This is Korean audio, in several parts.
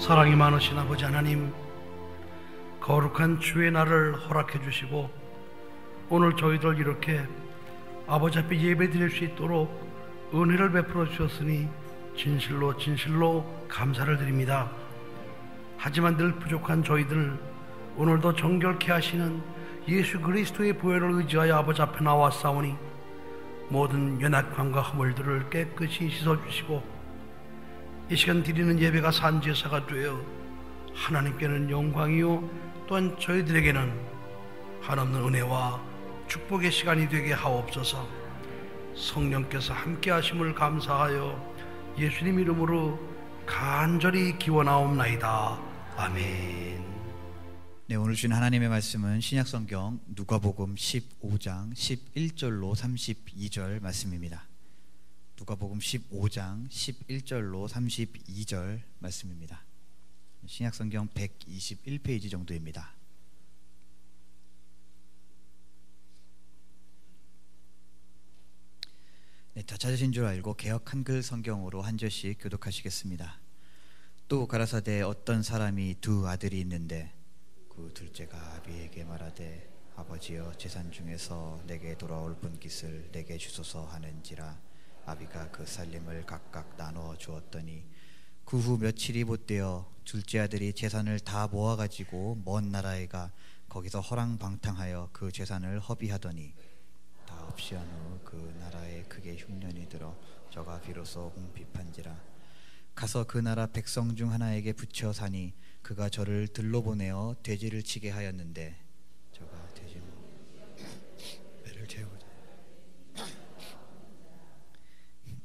사랑이 많으신 아버지 하나님, 거룩한 주의 날을 허락해 주시고 오늘 저희들 이렇게 아버지 앞에 예배 드릴 수 있도록 은혜를 베풀어 주셨으니 진실로 감사를 드립니다. 하지만 늘 부족한 저희들, 오늘도 정결케 하시는 예수 그리스도의 보혈을 의지하여 아버지 앞에 나왔사오니 모든 연약함과 허물들을 깨끗이 씻어주시고 이 시간 드리는 예배가 산제사가 되어 하나님께는 영광이요 또한 저희들에게는 한없는 은혜와 축복의 시간이 되게 하옵소서. 성령께서 함께 하심을 감사하여 예수님 이름으로 간절히 기원하옵나이다. 아멘. 네, 오늘 주신 하나님의 말씀은 신약성경 누가복음 15장 11절로 32절 말씀입니다. 누가복음 15장 11절로 32절 말씀입니다. 신약성경 121페이지 정도입니다. 네, 다 찾으신 줄 알고 개역 한글 성경으로 한 절씩 교독하시겠습니다. 또 가라사대 어떤 사람이 두 아들이 있는데 그 둘째가 아비에게 말하되 아버지여 재산 중에서 내게 돌아올 분깃을 내게 주소서 하는지라 아비가 그 살림을 각각 나누어 주었더니 그 후 며칠이 못되어 둘째 아들이 재산을 다 모아가지고 먼 나라에 가 거기서 허랑방탕하여 그 재산을 허비하더니 다 없이 한 후 그 나라에 크게 흉년이 들어 저가 비로소 궁핍한지라 가서 그 나라 백성 중 하나에게 붙여 사니 그가 저를 들러 보내어 돼지를 치게 하였는데 저가 돼지 배를 채우고자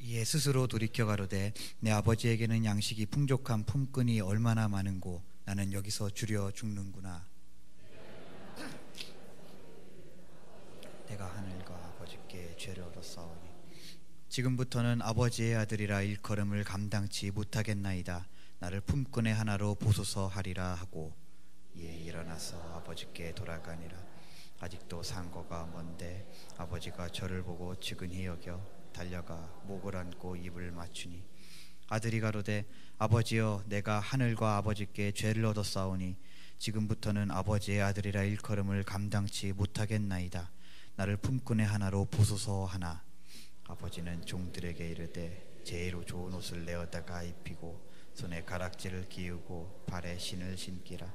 이에 스스로 돌이켜 가로되 내 아버지에게는 양식이 풍족한 품꾼이 얼마나 많은고 나는 여기서 주려 죽는구나. 내가 하늘과 아버지께 죄를 얻었사오니 지금부터는 아버지의 아들이라 일컬음을 감당치 못하겠나이다. 나를 품꾼의 하나로 보소서 하리라 하고 이에 일어나서 아버지께 돌아가니라. 아직도 상거가 먼데 아버지가 저를 보고 측은히 여겨 달려가 목을 안고 입을 맞추니 아들이 가로되 아버지여 내가 하늘과 아버지께 죄를 얻었사오니 지금부터는 아버지의 아들이라 일컬음을 감당치 못하겠나이다. 나를 품꾼의 하나로 보소서 하나 아버지는 종들에게 이르되 제일 좋은 옷을 내어다가 입히고 손에 가락지를 끼우고 발에 신을 신기라.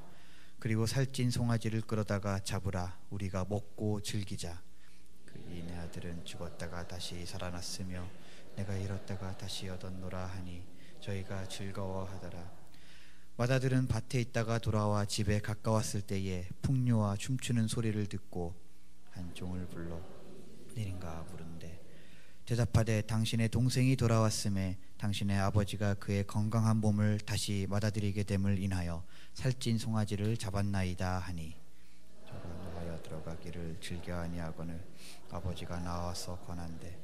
그리고 살찐 송아지를 끌어다가 잡으라. 우리가 먹고 즐기자. 이 내 아들은 죽었다가 다시 살아났으며 내가 잃었다가 다시 얻었노라 하니 저희가 즐거워하더라. 맏아들은 밭에 있다가 돌아와 집에 가까웠을 때에 풍류와 춤추는 소리를 듣고 한 종을 불러 내린가 부른데 대답하되 당신의 동생이 돌아왔음에 당신의 아버지가 그의 건강한 몸을 다시 받아들이게 됨을 인하여 살찐 송아지를 잡았나이다 하니 저가 노하여 들어가기를 즐겨 아니하거늘 아버지가 나와서 권한대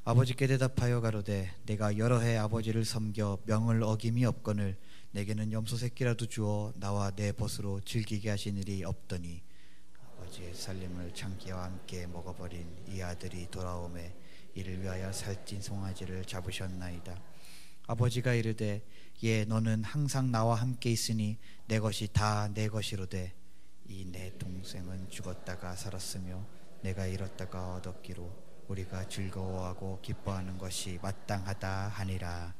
아버지께 대답하여 가로되 내가 여러 해 아버지를 섬겨 명을 어김이 없거늘 내게는 염소 새끼라도 주어 나와 내 벗으로 즐기게 하신 일이 없더니 아버지의 살림을 장기와 함께 먹어버린 이 아들이 돌아오매 이를 위하여 살찐 송아지를 잡으셨나이다. 아버지가 이르되 예 너는 항상 나와 함께 있으니 내 것이 다 내 것이로되 이 내 동생은 죽었다가 살았으며 내가 잃었다가 얻었기로 우리가 즐거워하고 기뻐하는 것이 마땅하다 하니라.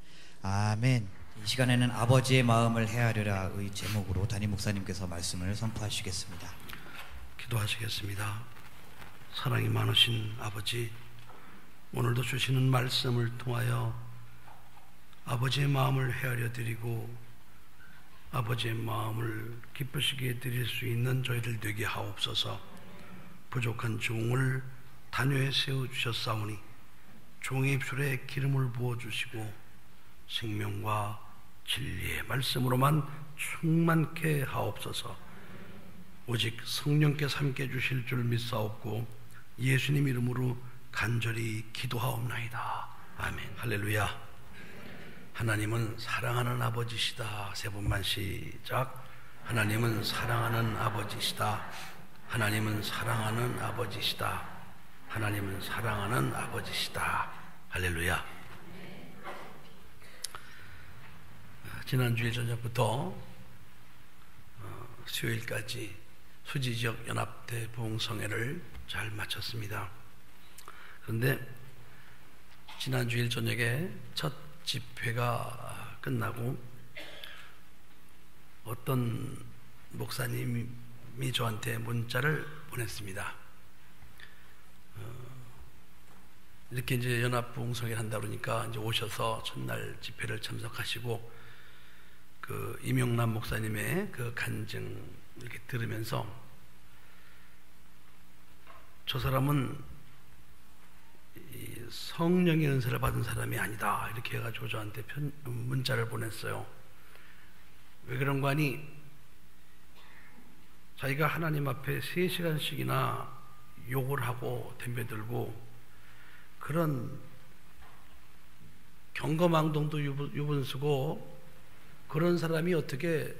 아멘. 이 시간에는 아버지의 마음을 헤아려라의 제목으로 담임 목사님께서 말씀을 선포하시겠습니다. 기도하시겠습니다. 사랑이 많으신 아버지, 오늘도 주시는 말씀을 통하여 아버지의 마음을 헤아려 드리고 아버지의 마음을 기쁘시게 드릴 수 있는 저희들 되게 하옵소서. 부족한 종을 단요에 세워주셨사오니 종의 입술에 기름을 부어주시고 생명과 진리의 말씀으로만 충만케 하옵소서. 오직 성령께서 함께 주실 줄 믿사옵고 예수님 이름으로 간절히 기도하옵나이다. 아멘. 할렐루야. 하나님은 사랑하는 아버지시다. 세 번만 시작. 하나님은 사랑하는 아버지시다. 하나님은 사랑하는 아버지시다. 하나님은 사랑하는 아버지시다. 할렐루야. 지난 주일 저녁부터 수요일까지 수지지역 연합대 부흥성회를 잘 마쳤습니다. 그런데 지난 주일 저녁에 첫 집회가 끝나고 어떤 목사님이 저한테 문자를 보냈습니다. 이렇게 이제 연합부흥성회를 한다 그러니까 이제 오셔서 첫날 집회를 참석하시고 그 이명남 목사님의 그 간증 이렇게 들으면서 저 사람은 이 성령의 은사를 받은 사람이 아니다 이렇게 해가지고 저한테 문자를 보냈어요. 왜 그런가 하니 자기가 하나님 앞에 3시간씩이나 욕을 하고 덤벼들고 그런 경거망동도 유분수고 그런 사람이 어떻게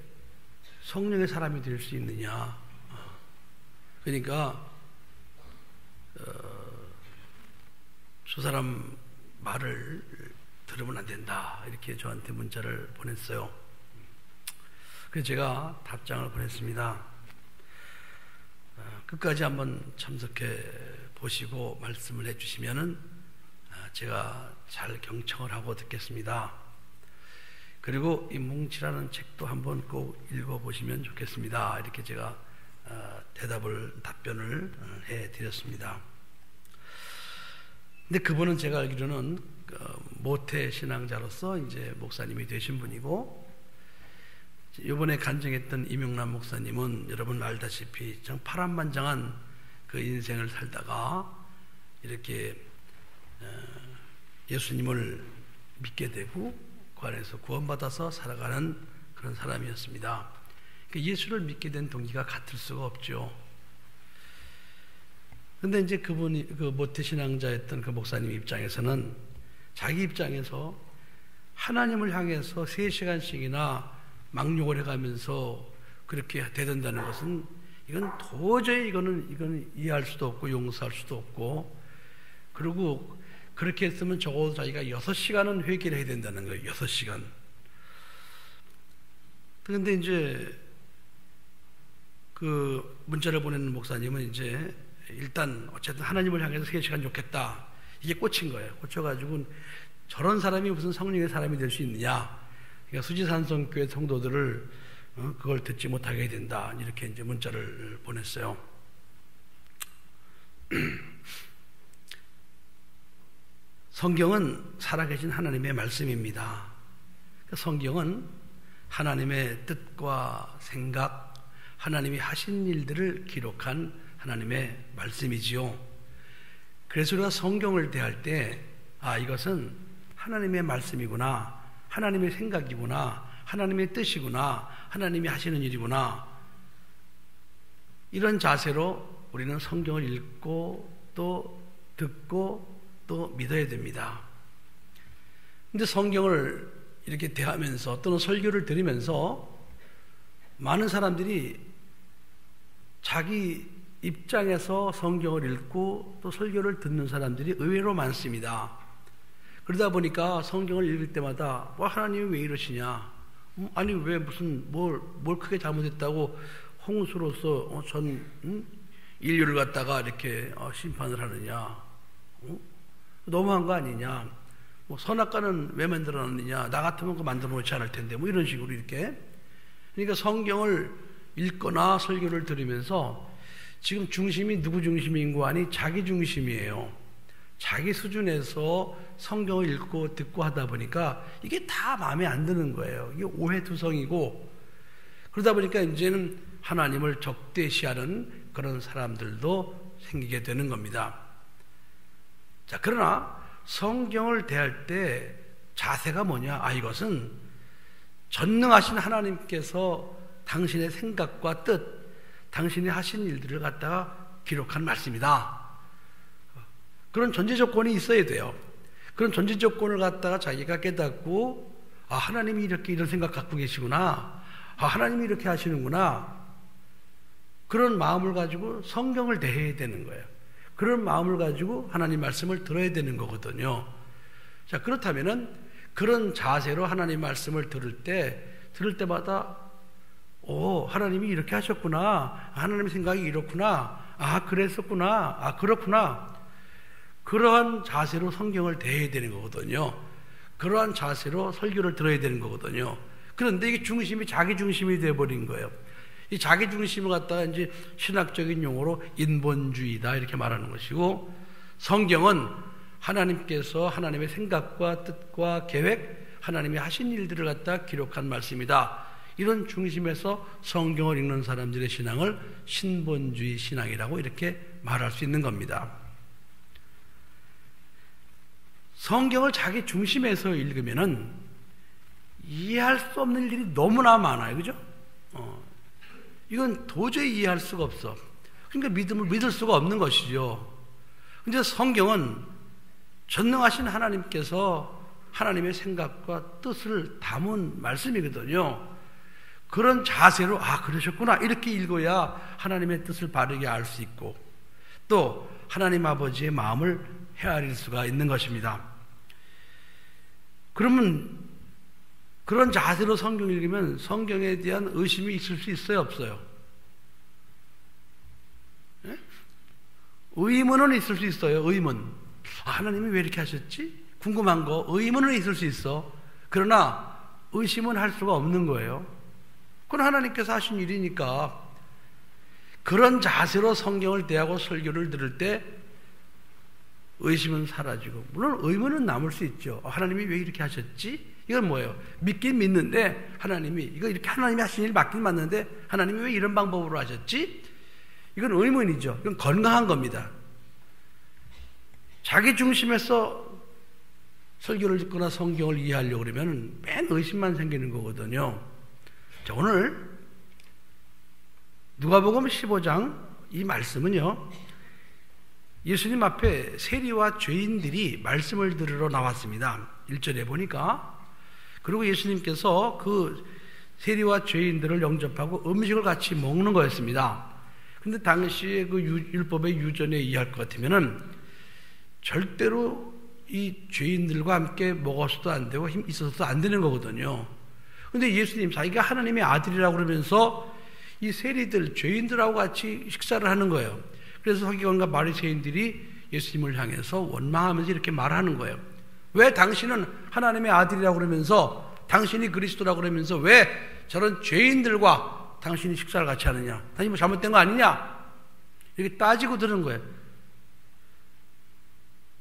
성령의 사람이 될 수 있느냐. 그러니까 저 사람 말을 들으면 안 된다 이렇게 저한테 문자를 보냈어요. 그래서 제가 답장을 보냈습니다. 끝까지 한번 참석해 보시고 말씀을 해주시면은 제가 잘 경청을 하고 듣겠습니다. 그리고 이 뭉치라는 책도 한번 꼭 읽어보시면 좋겠습니다. 이렇게 제가 답변을 해드렸습니다. 근데 그분은 제가 알기로는 모태 신앙자로서 이제 목사님이 되신 분이고, 이번에 간증했던 이명남 목사님은 여러분 알다시피 정 파란만장한 그 인생을 살다가 이렇게 예수님을 믿게 되고 그 안에서 구원받아서 살아가는 그런 사람이었습니다. 예수를 믿게 된 동기가 같을 수가 없죠. 그런데 이제 그분이 그 모태신앙자였던 그 목사님 입장에서는 자기 입장에서 하나님을 향해서 3시간씩이나 망욕을 해가면서 그렇게 대든다는 것은 이건 도저히 이거는 이해할 수도 없고 용서할 수도 없고, 그리고 그렇게 했으면 적어도 자기가 6시간은 회개를 해야 된다는 거예요. 6시간. 그런데 이제 그 문자를 보내는 목사님은 이제 일단 어쨌든 하나님을 향해서 3시간 좋겠다. 이게 꽂힌 거예요. 꽂혀가지고 저런 사람이 무슨 성령의 사람이 될 수 있느냐. 그러니까 수지산성교회 성도들을 그걸 듣지 못하게 해야 된다. 이렇게 이제 문자를 보냈어요. 성경은 살아계신 하나님의 말씀입니다. 성경은 하나님의 뜻과 생각, 하나님이 하신 일들을 기록한 하나님의 말씀이지요. 그래서 우리가 성경을 대할 때 이것은 하나님의 말씀이구나, 하나님의 생각이구나, 하나님의 뜻이구나, 하나님이 하시는 일이구나, 이런 자세로 우리는 성경을 읽고 또 듣고 또 믿어야 됩니다. 근데 성경을 이렇게 대하면서 또는 설교를 들으면서 많은 사람들이 자기 입장에서 성경을 읽고 또 설교를 듣는 사람들이 의외로 많습니다. 그러다 보니까 성경을 읽을 때마다 하나님이 왜 이러시냐, 아니 왜 무슨 뭘 크게 잘못했다고 홍수로서 전 인류를 갖다가 이렇게 심판을 하느냐, 너무한 거 아니냐, 선악과는 왜 만들어놨느냐, 나 같으면 그거 만들어 놓지 않을 텐데, 이런 식으로 이렇게. 그러니까 성경을 읽거나 설교를 들으면서 지금 중심이 누구 중심인 거 아니 자기 중심이에요. 자기 수준에서 성경을 읽고 듣고 하다 보니까 이게 다 마음에 안 드는 거예요. 이게 오해투성이고, 그러다 보니까 이제는 하나님을 적대시하는 그런 사람들도 생기게 되는 겁니다. 자, 그러나 성경을 대할 때 자세가 뭐냐? 이것은 전능하신 하나님께서 당신의 생각과 뜻, 당신이 하신 일들을 갖다가 기록한 말씀이다. 그런 전제 조건이 있어야 돼요. 그런 전제 조건을 갖다가 자기가 깨닫고, 하나님이 이렇게 이런 생각 갖고 계시구나, 하나님이 이렇게 하시는구나, 그런 마음을 가지고 성경을 대해야 되는 거예요. 그런 마음을 가지고 하나님 말씀을 들어야 되는 거거든요. 자, 그렇다면은 그런 자세로 하나님 말씀을 들을 때마다 하나님이 이렇게 하셨구나. 하나님 생각이 이렇구나. 그랬었구나. 그렇구나. 그러한 자세로 성경을 대해야 되는 거거든요. 그러한 자세로 설교를 들어야 되는 거거든요. 그런데 이게 중심이 자기 중심이 되어버린 거예요. 이 자기 중심을 갖다가 이제 신학적인 용어로 인본주의다 이렇게 말하는 것이고, 성경은 하나님께서 하나님의 생각과 뜻과 계획, 하나님이 하신 일들을 갖다 기록한 말씀이다. 이런 중심에서 성경을 읽는 사람들의 신앙을 신본주의 신앙이라고 이렇게 말할 수 있는 겁니다. 성경을 자기 중심에서 읽으면은 이해할 수 없는 일들이 너무나 많아요. 그죠? 이건 도저히 이해할 수가 없어. 그러니까 믿음을 믿을 수가 없는 것이죠. 근데 성경은 전능하신 하나님께서 하나님의 생각과 뜻을 담은 말씀이거든요. 그런 자세로 그러셨구나 이렇게 읽어야 하나님의 뜻을 바르게 알 수 있고, 또 하나님 아버지의 마음을 헤아릴 수가 있는 것입니다. 그러면 그런 자세로 성경 읽으면 성경에 대한 의심이 있을 수 있어요, 없어요? 예? 의문은 있을 수 있어요. 의문. 하나님이 왜 이렇게 하셨지? 궁금한 거, 의문은 있을 수 있어. 그러나 의심은 할 수가 없는 거예요. 그건 하나님께서 하신 일이니까. 그런 자세로 성경을 대하고 설교를 들을 때 의심은 사라지고, 물론 의문은 남을 수 있죠. 하나님이 왜 이렇게 하셨지? 이건 뭐예요? 믿긴 믿는데 하나님이 이거 이렇게 하나님이 하신 일 맞긴 맞는데 하나님이 왜 이런 방법으로 하셨지? 이건 의문이죠. 이건 건강한 겁니다. 자기 중심에서 설교를 듣거나 성경을 이해하려고 그러면 맨 의심만 생기는 거거든요. 자, 오늘 누가복음 15장 이 말씀은요, 예수님 앞에 세리와 죄인들이 말씀을 들으러 나왔습니다. 1절에 보니까, 그리고 예수님께서 그 세리와 죄인들을 영접하고 음식을 같이 먹는 거였습니다. 근데 당시에 그 율법의 유전에 의할 것 같으면은 절대로 이 죄인들과 함께 먹어서도 안 되고 힘 있어서도 안 되는 거거든요. 근데 예수님 자기가 하나님의 아들이라고 그러면서 이 세리들, 죄인들하고 같이 식사를 하는 거예요. 그래서 서기관과 바리새인들이 예수님을 향해서 원망하면서 이렇게 말하는 거예요. 왜 당신은 하나님의 아들이라고 그러면서, 당신이 그리스도라고 그러면서 왜 저런 죄인들과 당신이 식사를 같이 하느냐? 당신 뭐 잘못된 거 아니냐? 이렇게 따지고 드는 거예요.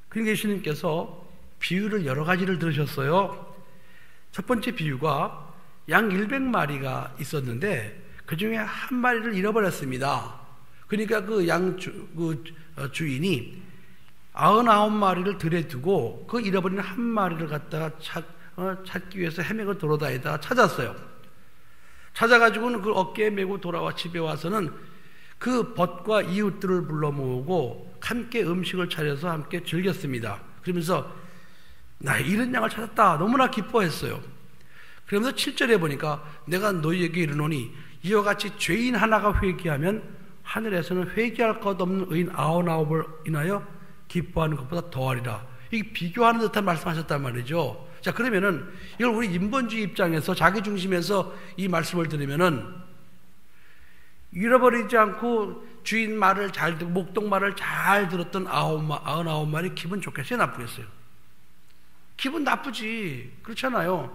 그러니까 예수님께서 비유를 여러 가지를 들으셨어요. 첫 번째 비유가 양 100마리가 있었는데 그 중에 한 마리를 잃어버렸습니다. 그러니까 그 주인이 99마리를 들에 두고 그 잃어버린 한 마리를 갖다가 찾기 위해서 헤매고 돌아다니다가 찾았어요. 찾아가지고는 그 어깨에 메고 돌아와 집에 와서는 그 벗과 이웃들을 불러 모으고 함께 음식을 차려서 함께 즐겼습니다. 그러면서 나 잃은 양을 찾았다 너무나 기뻐했어요. 그러면서 7절에 보니까 내가 너희에게 이르노니 이와 같이 죄인 하나가 회개하면 하늘에서는 회개할 것 없는 의인 99을 인하여 기뻐하는 것보다 더하리라. 이게 비교하는 듯한 말씀하셨단 말이죠. 자, 그러면은 이걸 우리 인본주의 입장에서 자기 중심에서 이 말씀을 들으면은 잃어버리지 않고 주인 말을 잘 듣고 목동 말을 잘 들었던 99마리 기분 좋겠어요, 나쁘겠어요? 기분 나쁘지. 그렇잖아요.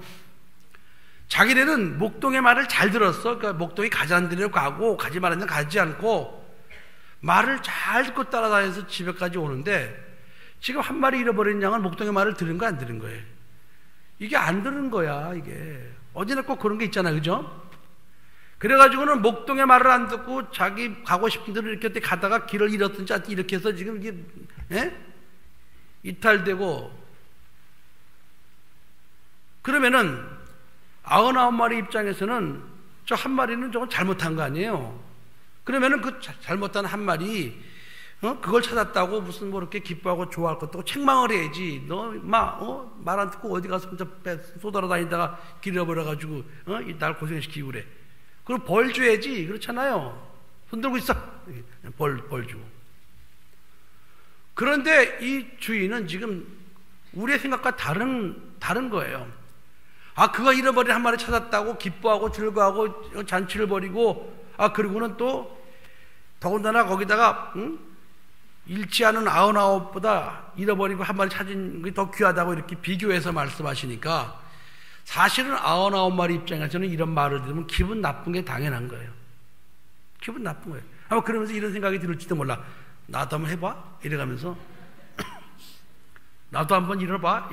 자기네는 목동의 말을 잘 들었어. 그러니까 목동이 가자는 데로 가고 가지 말라는 데 가지 않고 말을 잘 듣고 따라다녀서 집에까지 오는데 지금 한 마리 잃어버린 양은 목동의 말을 들은 거 안 들은 거예요? 이게 안 들은 거야. 이게 어디나 꼭 그런 게 있잖아, 그죠? 그래가지고는 목동의 말을 안 듣고 자기 가고 싶은 대로 이렇게 가다가 길을 잃었든지 이렇게 해서 지금 이게 이탈되고, 그러면은 99마리 입장에서는 저 한 마리는 저건 잘못한 거 아니에요? 그러면은 그 잘못한 한 마리, 그걸 찾았다고 무슨 뭐 이렇게 기뻐하고 좋아할 것도 없고 책망을 해야지. 너 말 안 듣고 어디 가서 혼자 쏘다로 다니다가 길 잃어버려가지고 날 고생시키고 그래. 그럼 벌 줘야지. 그렇잖아요. 손 들고 있어. 벌 주고. 그런데 이 주인은 지금 우리의 생각과 다른 거예요. 그가 잃어버린 한 마리 찾았다고 기뻐하고 즐거워하고 잔치를 벌이고, 그리고는 또 더군다나 거기다가 잃지 않은 99보다 잃어버리고 한 마리 찾은 게 더 귀하다고 이렇게 비교해서 말씀하시니까, 사실은 99마리 입장에서는 이런 말을 들으면 기분 나쁜 게 당연한 거예요. 기분 나쁜 거예요. 아마 그러면서 이런 생각이 들을지도 몰라. 나도 한번 해봐? 이래가면서 나도 한번 잃어봐?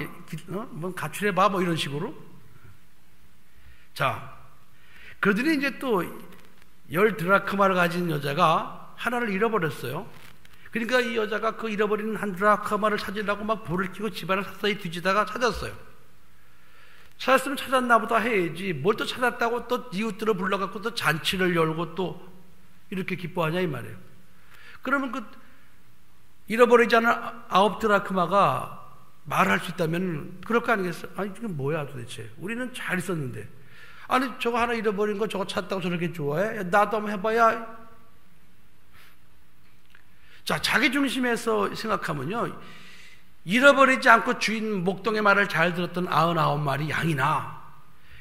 한번 가출해봐? 뭐 이런 식으로. 자, 그들이 이제 또 10드라크마를 가진 여자가 하나를 잃어버렸어요. 그러니까 이 여자가 그 잃어버린 한 드라크마를 찾으려고 막 불을 켜고 집안을 샅샅이 뒤지다가 찾았어요. 찾았으면 찾았나 보다 해야지, 뭘 또 찾았다고 또 이웃들을 불러갖고 또 잔치를 열고 또 이렇게 기뻐하냐 이 말이에요. 그러면 그 잃어버리지 않은 9드라크마가 말할 수 있다면 그럴 거 아니겠어요? 아니 지금 뭐야 도대체, 우리는 잘 있었는데, 아니 저거 하나 잃어버린 거 저거 찾다고 저렇게 좋아해? 나도 한번 해봐야. 자, 자기 중심에서 생각하면요, 잃어버리지 않고 주인 목동의 말을 잘 들었던 99마리 양이나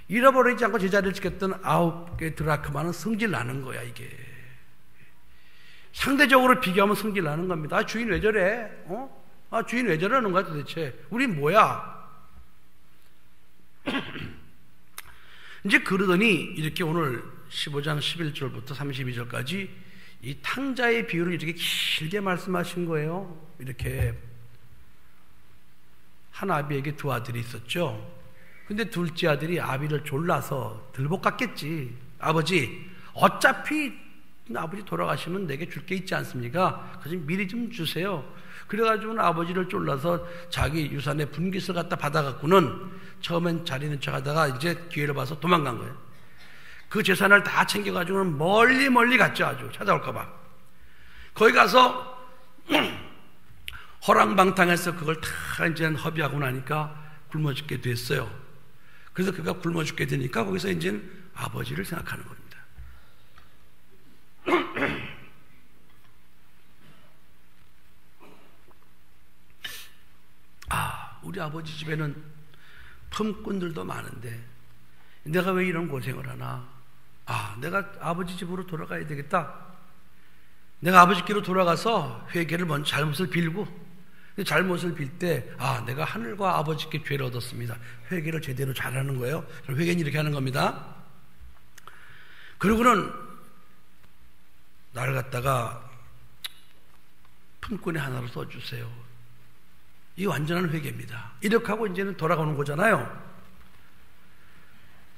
잃어버리지 않고 제자리를 지켰던 9개 드라크마는 성질 나는 거야. 이게 상대적으로 비교하면 성질 나는 겁니다. 주인 왜 저래? 주인 왜 저러는 거야 도대체? 우린 뭐야? 이제 그러더니 이렇게 오늘 15장 11절부터 32절까지 이 탕자의 비유를 이렇게 길게 말씀하신 거예요. 이렇게 한 아비에게 두 아들이 있었죠. 근데 둘째 아들이 아비를 졸라서 들복 갔겠지. 아버지, 어차피 아버지 돌아가시면 내게 줄 게 있지 않습니까? 그래서 미리 좀 주세요. 그래가지고는 아버지를 졸라서 자기 유산의 분깃을 갖다 받아갖고는 처음엔 잘 있는 척 하다가 이제 기회를 봐서 도망간 거예요. 그 재산을 다 챙겨가지고는 멀리 갔죠. 아주 찾아올까봐. 거기 가서 허랑방탕해서 그걸 다 이제 허비하고 나니까 굶어 죽게 됐어요. 그래서 그가 굶어 죽게 되니까 거기서 이제 아버지를 생각하는 겁니다. 우리 아버지 집에는 품꾼들도 많은데 내가 왜 이런 고생을 하나? 내가 아버지 집으로 돌아가야 되겠다. 내가 아버지께로 돌아가서 회개를 먼저 잘못을 빌고, 잘못을 빌 때 내가 하늘과 아버지께 죄를 얻었습니다. 회개를 제대로 잘하는 거예요. 회개는 이렇게 하는 겁니다. 그리고는 나를 갖다가 품꾼의 하나로 써주세요. 이 완전한 회개입니다. 이렇게 하고 이제는 돌아가는 거잖아요.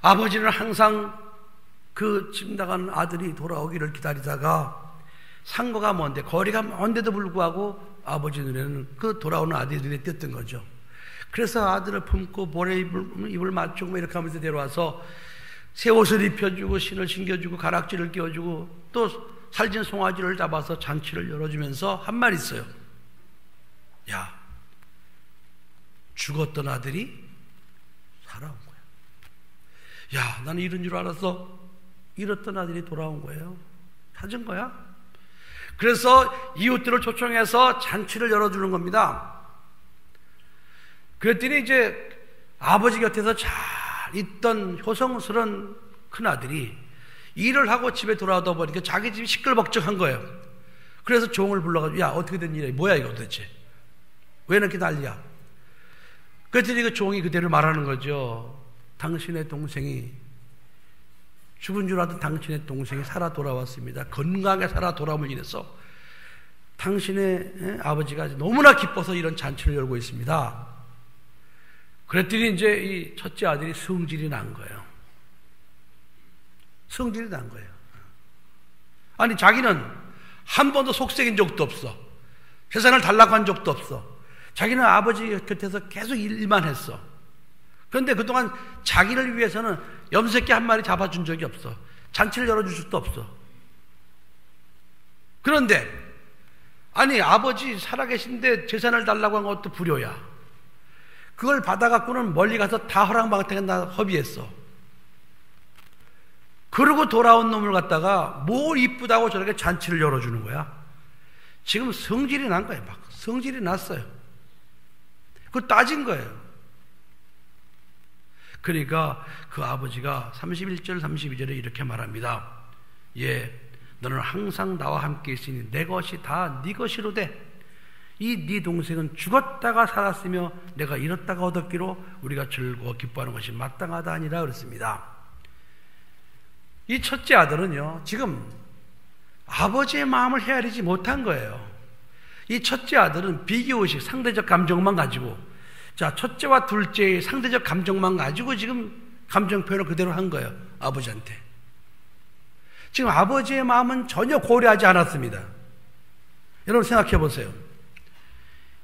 아버지는 항상 그 집 나간 아들이 돌아오기를 기다리다가 상거가 먼데, 거리가 먼데도 불구하고 아버지 눈에는 그 돌아오는 아들이 눈에 띄었던 거죠. 그래서 아들을 품고 모래 입을 맞추고 이렇게 하면서 데려와서 새 옷을 입혀주고 신을 신겨주고 가락지를 끼워주고 또 살진 송아지를 잡아서 잔치를 열어주면서 한 말 있어요. 야, 죽었던 아들이 살아온 거야. 야, 나는 이런 줄 알았어. 잃었던 아들이 돌아온 거예요. 찾은 거야. 그래서 이웃들을 초청해서 잔치를 열어주는 겁니다. 그랬더니 이제 아버지 곁에서 잘 있던 효성스러운 큰아들이 일을 하고 집에 돌아오다 보니까 자기 집이 시끌벅적한 거예요. 그래서 종을 불러가지고, 야, 어떻게 된 일이야? 뭐야 이거 도대체? 왜 이렇게 난리야? 그랬더니 그 종이 그대로 말하는 거죠. 당신의 동생이, 죽은 줄 알았던 당신의 동생이 살아 돌아왔습니다. 건강하게 살아 돌아옴을 인해서 당신의 아버지가 너무나 기뻐서 이런 잔치를 열고 있습니다. 그랬더니 이제 이 첫째 아들이 성질이 난 거예요. 성질이 난 거예요. 아니, 자기는 한 번도 속삭인 적도 없어. 재산을 달라고 한 적도 없어. 자기는 아버지 곁에서 계속 일만 했어. 그런데 그동안 자기를 위해서는 염색개 한 마리 잡아준 적이 없어. 잔치를 열어줄 수도 없어. 그런데 아니, 아버지 살아계신데 재산을 달라고 한 것도 불효야. 그걸 받아갖고는 멀리 가서 다 허랑방탕에 나 허비했어. 그러고 돌아온 놈을 갖다가 뭘 이쁘다고 저렇게 잔치를 열어주는 거야. 지금 성질이 난 거야. 막 성질이 났어요. 그거 따진 거예요. 그러니까 그 아버지가 31절 32절에 이렇게 말합니다. 예, 너는 항상 나와 함께 있으니 내 것이 다 네 것이로되 이 네 동생은 죽었다가 살았으며 내가 잃었다가 얻었기로 우리가 즐거워 기뻐하는 것이 마땅하다 아니라 그랬습니다. 이 첫째 아들은요, 지금 아버지의 마음을 헤아리지 못한 거예요. 이 첫째 아들은 비교의식, 상대적 감정만 가지고, 자, 첫째와 둘째의 상대적 감정만 가지고 지금 감정 표현을 그대로 한 거예요, 아버지한테. 지금 아버지의 마음은 전혀 고려하지 않았습니다. 여러분 생각해 보세요.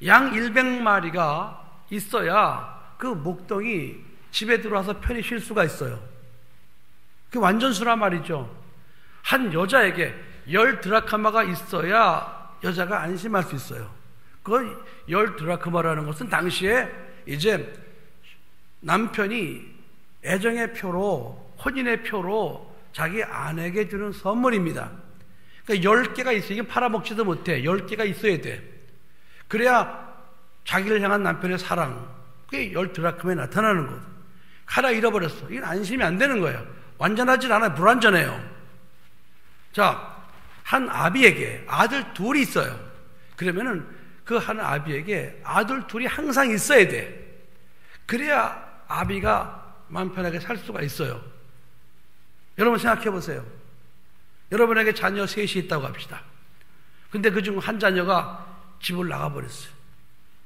양 100마리가 있어야 그 목동이 집에 들어와서 편히 쉴 수가 있어요. 그게 완전수란 말이죠. 한 여자에게 10드라크마가 있어야 여자가 안심할 수 있어요. 그 10드라크마라는 것은 당시에 이제 남편이 애정의 표로, 혼인의 표로 자기 아내에게 주는 선물입니다. 그러니까 10개가 있어요. 이게 팔아먹지도 못해. 10개가 있어야 돼. 그래야 자기를 향한 남편의 사랑, 그게 10드라크마에 나타나는 거죠. 하나 잃어버렸어. 이건 안심이 안 되는 거예요. 완전하진 않아요. 불완전해요. 자, 한 아비에게 아들 둘이 있어요. 그러면은 그 한 아비에게 아들 둘이 항상 있어야 돼. 그래야 아비가 마음 편하게 살 수가 있어요. 여러분 생각해 보세요. 여러분에게 자녀 셋이 있다고 합시다. 근데 그중 한 자녀가 집을 나가버렸어요.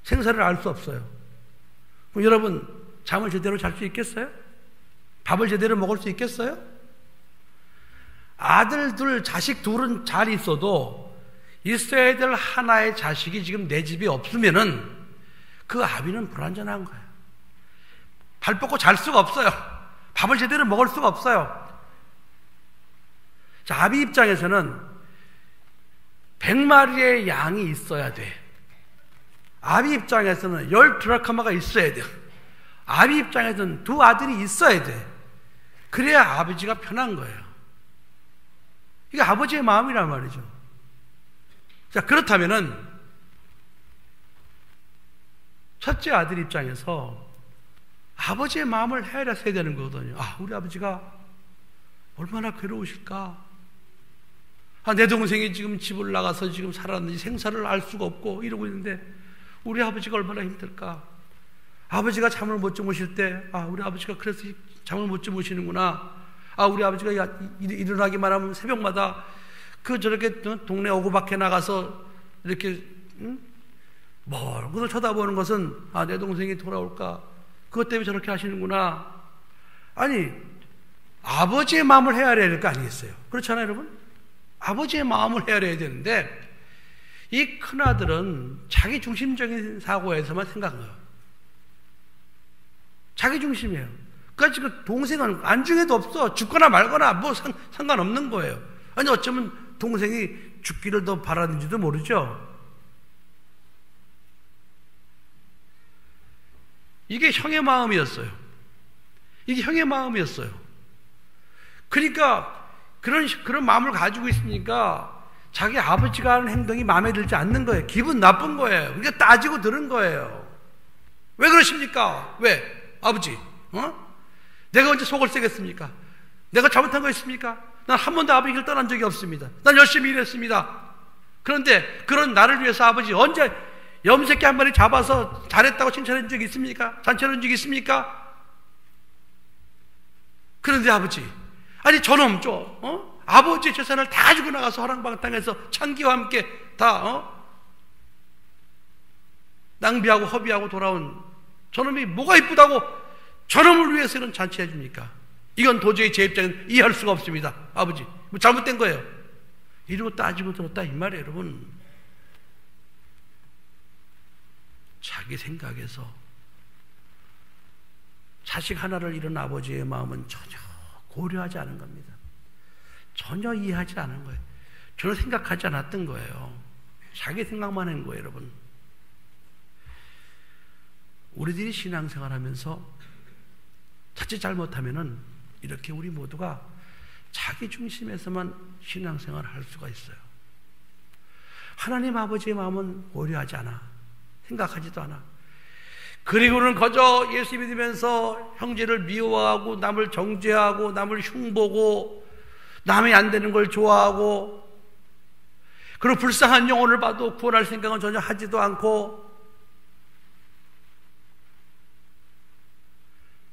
생사를 알 수 없어요. 그럼 여러분 잠을 제대로 잘 수 있겠어요? 밥을 제대로 먹을 수 있겠어요? 아들 둘, 자식 둘은 잘 있어도 있어야 될 하나의 자식이 지금 내 집에 없으면은 그 아비는 불완전한 거예요. 발 뻗고 잘 수가 없어요. 밥을 제대로 먹을 수가 없어요. 자, 아비 입장에서는 100마리의 양이 있어야 돼. 아비 입장에서는 10드라크마가 있어야 돼. 아비 입장에서는 두 아들이 있어야 돼. 그래야 아버지가 편한 거예요. 이게 아버지의 마음이란 말이죠. 자, 그렇다면은 첫째 아들 입장에서 아버지의 마음을 헤아려야 되는 거거든요. 아, 우리 아버지가 얼마나 괴로우실까? 아, 내 동생이 지금 집을 나가서 지금 살았는지 생사를 알 수가 없고 이러고 있는데 우리 아버지가 얼마나 힘들까? 아버지가 잠을 못 주무실 때, 아, 우리 아버지가 그래서 잠을 못 주무시는구나. 아, 우리 아버지가 일어나기만 하면 새벽마다 그 저렇게 동네 오고 밖에 나가서 이렇게 멀고도 쳐다보는 것은, 아, 내 동생이 돌아올까? 그것 때문에 저렇게 하시는구나. 아니, 아버지의 마음을 헤아려야 될 거 아니겠어요? 그렇잖아요, 여러분? 아버지의 마음을 헤아려야 되는데 이 큰아들은 자기 중심적인 사고에서만 생각해요. 자기 중심이에요. 그러니까 그 동생은 안중에도 없어. 죽거나 말거나 뭐 상관없는 거예요. 아니, 어쩌면 동생이 죽기를 더 바라는지도 모르죠. 이게 형의 마음이었어요. 이게 형의 마음이었어요. 그러니까 그런 마음을 가지고 있으니까 자기 아버지가 하는 행동이 마음에 들지 않는 거예요. 기분 나쁜 거예요. 그러니까 따지고 들은 거예요. 왜 그러십니까? 왜? 아버지, 내가 언제 속을 새겠습니까? 내가 잘못한 거 있습니까? 난 한 번도 아버지 길 떠난 적이 없습니다. 난 열심히 일했습니다. 그런데 그런 나를 위해서 아버지 언제 염색기 한 마리 잡아서 잘했다고 칭찬해 준 적이 있습니까? 잔치해 준 적이 있습니까? 그런데 아버지, 아니 저놈 아버지의 재산을 다 주고 나가서 허랑방탕해서 창기와 함께 다 낭비하고 허비하고 돌아온 저놈이 뭐가 이쁘다고 저놈을 위해서 이런 잔치해 줍니까? 이건 도저히 제 입장에는 이해할 수가 없습니다. 아버지, 뭐 잘못된 거예요. 이러고 따지고 들었다 이 말이에요. 여러분, 자기 생각에서 자식 하나를 잃은 아버지의 마음은 전혀 고려하지 않은 겁니다. 전혀 이해하지 않은 거예요. 전혀 생각하지 않았던 거예요. 자기 생각만 한 거예요, 여러분. 우리들이 신앙생활 하면서 자칫 잘못하면은 이렇게 우리 모두가 자기 중심에서만 신앙생활을 할 수가 있어요. 하나님 아버지의 마음은 고려하지 않아. 생각하지도 않아. 그리고는 거저 예수 믿으면서 형제를 미워하고 남을 정죄하고 남을 흉보고 남이 안 되는 걸 좋아하고 그리고 불쌍한 영혼을 봐도 구원할 생각은 전혀 하지도 않고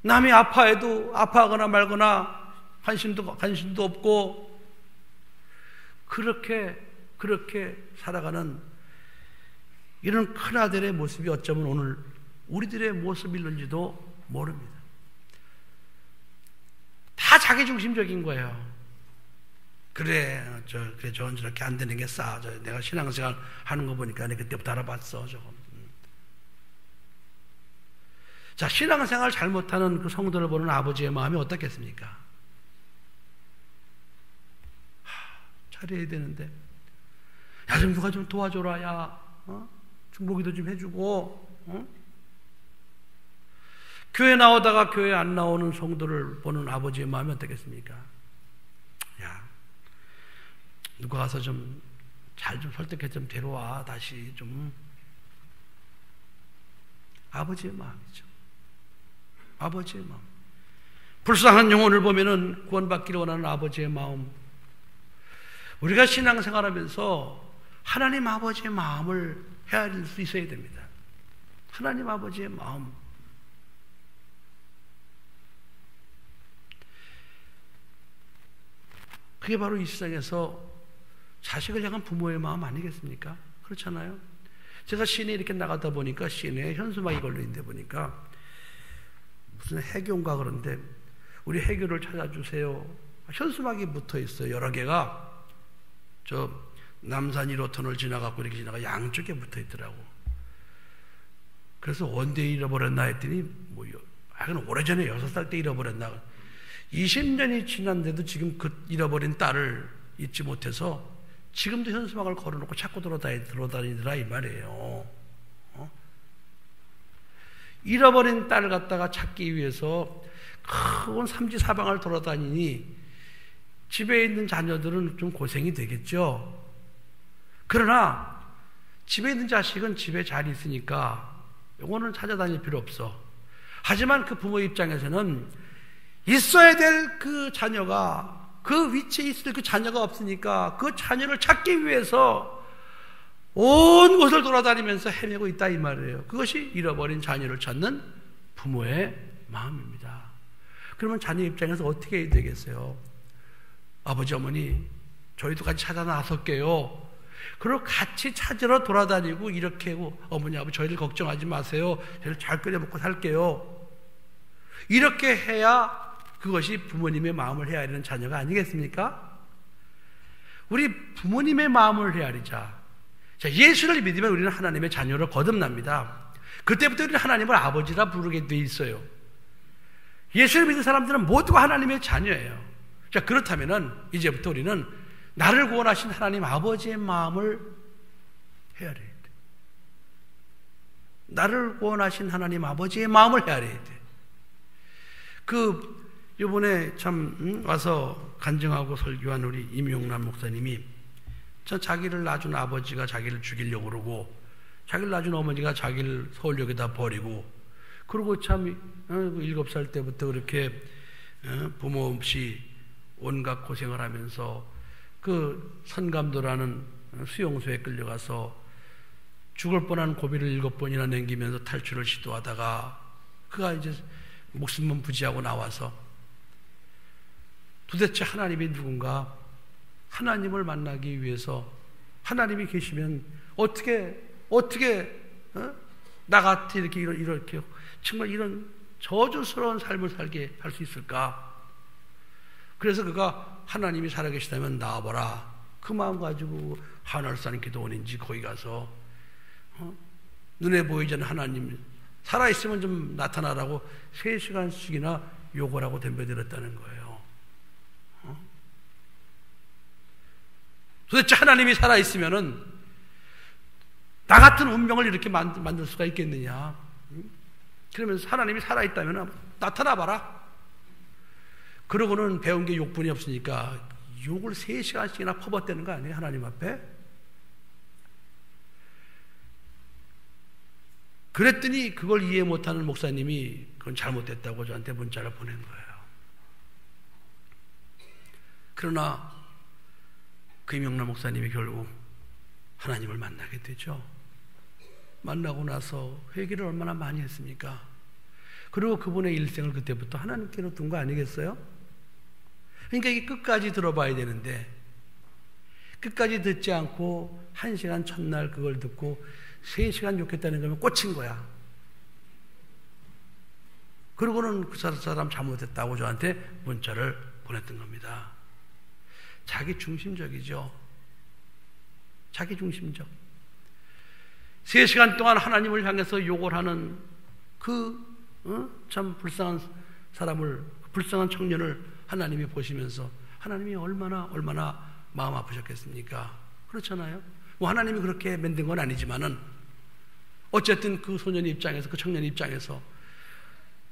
남이 아파해도 아파하거나 말거나 관심도 없고 그렇게 살아가는 이런 큰아들의 모습이 어쩌면 오늘 우리들의 모습일는지도 모릅니다. 다 자기중심적인 거예요. 그래 저건 저렇게 안 되는 게 싸. 내가 신앙생활 하는 거 보니까 내가 그때부터 알아봤어. 저거. 자, 신앙생활 잘못하는 그 성도를 보는 아버지의 마음이 어떻겠습니까? 잘해야 되는데, 야, 좀 누가 좀 도와줘라, 야, 중보기도 좀 해주고, 교회 나오다가 교회 안 나오는 성도를 보는 아버지의 마음이 어떻겠습니까? 야, 누가 가서 좀 잘 좀 설득해 좀 데려와, 다시 좀. 아버지의 마음이죠. 아버지의 마음. 불쌍한 영혼을 보면은 구원받기를 원하는 아버지의 마음. 우리가 신앙생활하면서 하나님 아버지의 마음을 헤아릴 수 있어야 됩니다. 하나님 아버지의 마음. 그게 바로 이 세상에서 자식을 향한 부모의 마음 아니겠습니까? 그렇잖아요. 제가 시내에 이렇게 나가다 보니까 시내에 현수막이 걸려있는데 보니까 무슨 해교인가 그런데 우리 해교를 찾아주세요. 현수막이 붙어 있어요. 여러 개가. 저 남산 1호선을 지나가고 이렇게 지나가 양쪽에 붙어 있더라고. 그래서 언제 잃어버렸나 했더니 오래전에 6살 때 잃어버렸나. 20년이 지났는데도 지금 그 잃어버린 딸을 잊지 못해서 지금도 현수막을 걸어놓고 찾고 돌아다니더라 이 말이에요. 잃어버린 딸을 갖다가 찾기 위해서 큰 삼지사방을 돌아다니니 집에 있는 자녀들은 좀 고생이 되겠죠. 그러나 집에 있는 자식은 집에 잘 있으니까 이거는 찾아다닐 필요 없어. 하지만 그 부모 입장에서는 있어야 될 그 자녀가 그 위치에 있을 그 자녀가 없으니까 그 자녀를 찾기 위해서 온 곳을 돌아다니면서 헤매고 있다 이 말이에요. 그것이 잃어버린 자녀를 찾는 부모의 마음입니다. 그러면 자녀 입장에서 어떻게 해야 되겠어요? 아버지 어머니 저희도 같이 찾아 나설게요. 그리고 같이 찾으러 돌아다니고 이렇게 하고 어머니 아버지 저희를 걱정하지 마세요. 저희를 잘 끓여 먹고 살게요. 이렇게 해야 그것이 부모님의 마음을 헤아리는 자녀가 아니겠습니까? 우리 부모님의 마음을 헤아리자. 자, 예수를 믿으면 우리는 하나님의 자녀로 거듭납니다. 그때부터 우리는 하나님을 아버지라 부르게 돼 있어요. 예수를 믿는 사람들은 모두가 하나님의 자녀예요. 자, 그렇다면은 이제부터 우리는 나를 구원하신 하나님 아버지의 마음을 헤아려야 돼. 나를 구원하신 하나님 아버지의 마음을 헤아려야 돼. 이번에 참 와서 간증하고 설교한 우리 임용남 목사님이 전 자기를 낳아준 아버지가 자기를 죽이려고 그러고 자기를 낳아준 어머니가 자기를 서울역에다 버리고 그리고 참 7살 때부터 그렇게 부모 없이 온갖 고생을 하면서 그 선감도라는 수용소에 끌려가서 죽을 뻔한 고비를 7번이나 넘기면서 탈출을 시도하다가 그가 이제 목숨만 부지하고 나와서 도대체 하나님이 누군가? 하나님을 만나기 위해서 하나님이 계시면 어떻게 나같이 이렇게 정말 이런 저주스러운 삶을 살게 할 수 있을까? 그래서 그가 하나님이 살아계시다면 나와봐라. 그 마음 가지고 하늘산 기도원인지 거기 가서 눈에 보이지 않는 하나님 살아있으면 좀 나타나라고 3시간씩이나 욕을 하고 덤벼들었다는 거예요. 도대체 하나님이 살아있으면은 나 같은 운명을 이렇게 만들 수가 있겠느냐? 그러면서 하나님이 살아있다면 나타나봐라. 그러고는 배운 게 욕뿐이 없으니까 욕을 3시간씩이나 퍼붓대는 거 아니에요? 하나님 앞에? 그랬더니 그걸 이해 못하는 목사님이 그건 잘못됐다고 저한테 문자를 보낸 거예요. 그러나 그 이명란 목사님이 결국 하나님을 만나게 되죠. 만나고 나서 회개를 얼마나 많이 했습니까? 그리고 그분의 일생을 그때부터 하나님께로 둔 거 아니겠어요? 그러니까 이게 끝까지 들어봐야 되는데 끝까지 듣지 않고 1시간 첫날 그걸 듣고 3시간 욕했다는 거면 꽂힌 거야. 그러고는 그 사람 잘못했다고 저한테 문자를 보냈던 겁니다. 자기 중심적이죠. 자기 중심적. 3시간 동안 하나님을 향해서 욕을 하는 참 불쌍한 사람을, 불쌍한 청년을 하나님이 보시면서 하나님이 얼마나 마음 아프셨겠습니까? 그렇잖아요. 뭐 하나님이 그렇게 만든 건 아니지만은 어쨌든 그 소년 입장에서, 그 청년 입장에서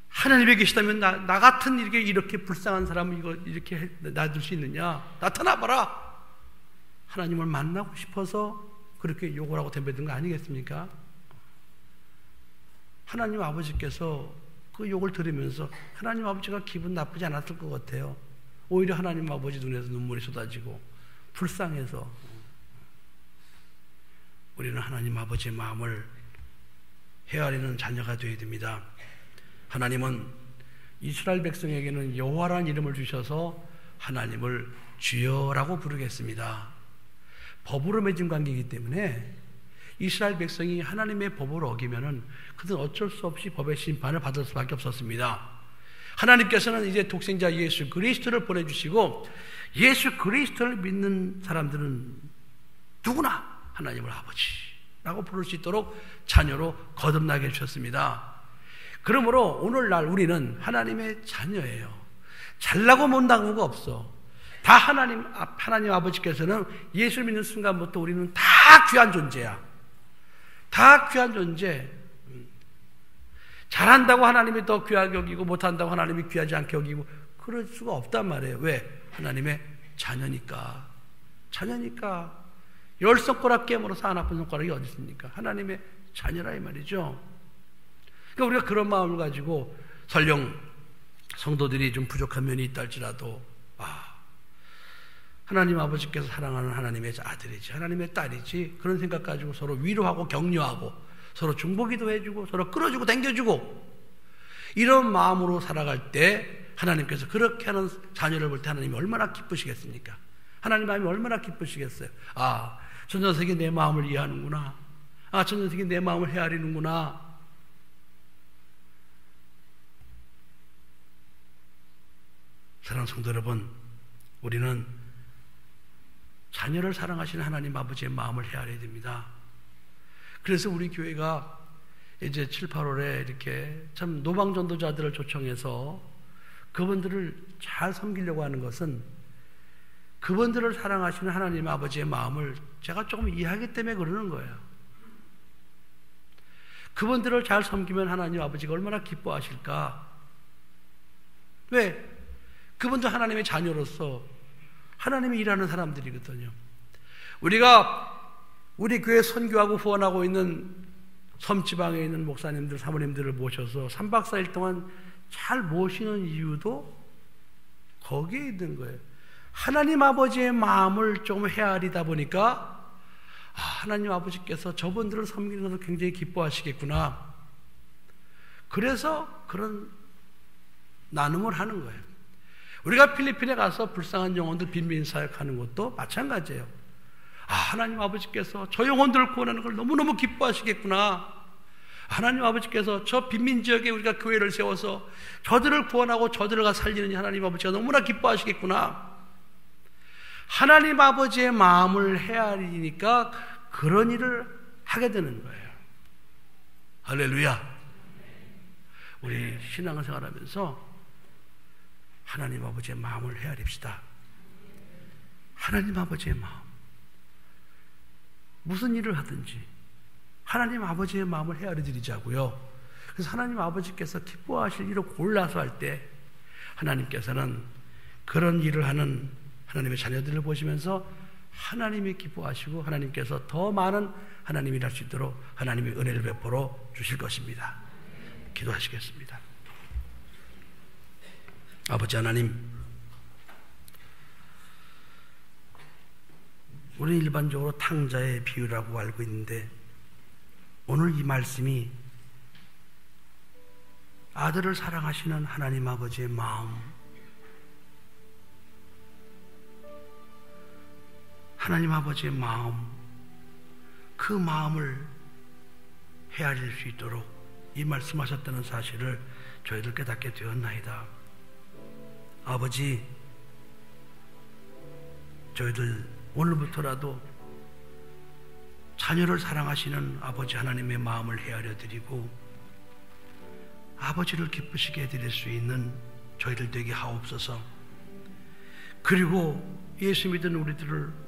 하나님이 계시다면 나 같은 이렇게 불쌍한 사람을 이렇게 놔둘 수 있느냐? 나타나봐라! 하나님을 만나고 싶어서 그렇게 욕을 하고 덤벼든 거 아니겠습니까? 하나님 아버지께서 그 욕을 들으면서 하나님 아버지가 기분 나쁘지 않았을 것 같아요. 오히려 하나님 아버지 눈에서 눈물이 쏟아지고 불쌍해서. 우리는 하나님 아버지의 마음을 헤아리는 자녀가 되어야 됩니다. 하나님은 이스라엘 백성에게는 여호와라는 이름을 주셔서 하나님을 주여라고 부르겠습니다. 법으로 맺은 관계이기 때문에 이스라엘 백성이 하나님의 법을 어기면은 그들은 어쩔 수 없이 법의 심판을 받을 수밖에 없었습니다. 하나님께서는 이제 독생자 예수 그리스도를 보내주시고 예수 그리스도를 믿는 사람들은 누구나 하나님을 아버지라고 부를 수 있도록 자녀로 거듭나게 해주셨습니다. 그러므로 오늘날 우리는 하나님의 자녀예요. 잘나고 못나고가 없어. 다 하나님 아버지께서는 예수를 믿는 순간부터 우리는 다 귀한 존재야. 다 귀한 존재. 잘한다고 하나님이 더 귀하게 여기고 못한다고 하나님이 귀하지 않게 여기고 그럴 수가 없단 말이에요. 왜? 하나님의 자녀니까. 자녀니까. 10손가락 깨물어서 한 아픈 손가락이 어디 있습니까? 하나님의 자녀라 이 말이죠. 그러니까 우리가 그런 마음을 가지고 설령 성도들이 좀 부족한 면이 있다 할지라도 하나님 아버지께서 사랑하는 하나님의 아들이지, 하나님의 딸이지, 그런 생각 가지고 서로 위로하고 격려하고 서로 중보기도 해주고 서로 끌어주고 당겨주고 이런 마음으로 살아갈 때 하나님께서 그렇게 하는 자녀를 볼 때 하나님이 얼마나 기쁘시겠습니까? 하나님 마음이 얼마나 기쁘시겠어요? 저 녀석이 내 마음을 이해하는구나. 저 녀석이 내 마음을 헤아리는구나. 사랑하는 성도 여러분, 우리는 자녀를 사랑하시는 하나님 아버지의 마음을 헤아려야 됩니다. 그래서 우리 교회가 이제 7, 8월에 이렇게 참 노방전도자들을 초청해서 그분들을 잘 섬기려고 하는 것은 그분들을 사랑하시는 하나님 아버지의 마음을 제가 조금 이해하기 때문에 그러는 거예요. 그분들을 잘 섬기면 하나님 아버지가 얼마나 기뻐하실까? 왜? 그분도 하나님의 자녀로서 하나님이 일하는 사람들이거든요. 우리 교회 선교하고 후원하고 있는 섬지방에 있는 목사님들, 사모님들을 모셔서 3박 4일 동안 잘 모시는 이유도 거기에 있는 거예요. 하나님 아버지의 마음을 좀 헤아리다 보니까 하나님 아버지께서 저분들을 섬기는 것을 굉장히 기뻐하시겠구나. 그래서 그런 나눔을 하는 거예요. 우리가 필리핀에 가서 불쌍한 영혼들 빈민 사역하는 것도 마찬가지예요. 하나님 아버지께서 저 영혼들을 구원하는 걸 너무너무 기뻐하시겠구나. 하나님 아버지께서 저 빈민 지역에 우리가 교회를 세워서 저들을 구원하고 저들을 살리는 하나님 아버지가 너무나 기뻐하시겠구나. 하나님 아버지의 마음을 헤아리니까 그런 일을 하게 되는 거예요. 할렐루야. 우리 신앙생활 하면서 하나님 아버지의 마음을 헤아립시다. 하나님 아버지의 마음. 무슨 일을 하든지 하나님 아버지의 마음을 헤아려드리자고요. 그래서 하나님 아버지께서 기뻐하실 일을 골라서 할 때 하나님께서는 그런 일을 하는 하나님의 자녀들을 보시면서 하나님이 기뻐하시고 하나님께서 더 많은 하나님이 할 수 있도록 하나님의 은혜를 베풀어 주실 것입니다. 기도하시겠습니다. 아버지 하나님, 우리는 일반적으로 탕자의 비유라고 알고 있는데 오늘 이 말씀이 아들을 사랑하시는 하나님 아버지의 마음, 하나님 아버지의 마음, 그 마음을 헤아릴 수 있도록 이 말씀하셨다는 사실을 저희들 깨닫게 되었나이다. 아버지, 저희들 오늘부터라도 자녀를 사랑하시는 아버지 하나님의 마음을 헤아려 드리고 아버지를 기쁘시게 해드릴 수 있는 저희들 되게 하옵소서. 그리고 예수 믿은 우리들을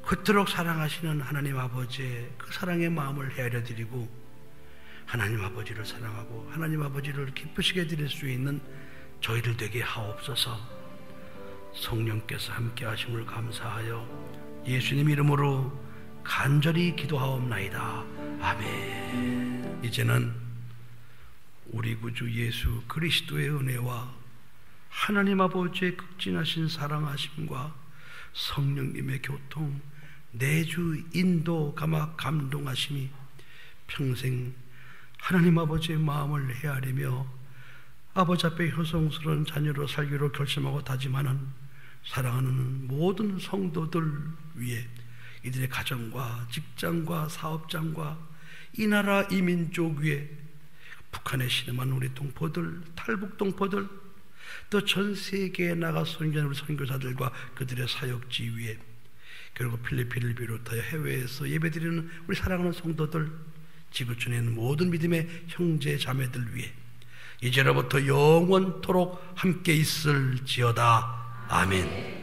그토록 사랑하시는 하나님 아버지의 그 사랑의 마음을 헤아려 드리고 하나님 아버지를 사랑하고 하나님 아버지를 기쁘시게 해드릴 수 있는 저희들 되게 하옵소서. 성령께서 함께 하심을 감사하여 예수님 이름으로 간절히 기도하옵나이다. 아멘. 이제는 우리 구주 예수 그리스도의 은혜와 하나님 아버지의 극진하신 사랑하심과 성령님의 교통, 내주 인도 감동하심이 평생 하나님 아버지의 마음을 헤아리며 아버지 앞에 효성스러운 자녀로 살기로 결심하고 다짐하는 사랑하는 모든 성도들 위해 이들의 가정과 직장과 사업장과 이 나라 이 민족 위에 북한에 신음한 우리 동포들, 탈북 동포들, 또 전 세계에 나가 선교하는 우리 선교사들과 그들의 사역지 위에, 그리고 필리핀을 비롯하여 해외에서 예배드리는 우리 사랑하는 성도들, 지구촌에 있는 모든 믿음의 형제 자매들 위해 이제로부터 영원토록 함께 있을지어다. 아멘.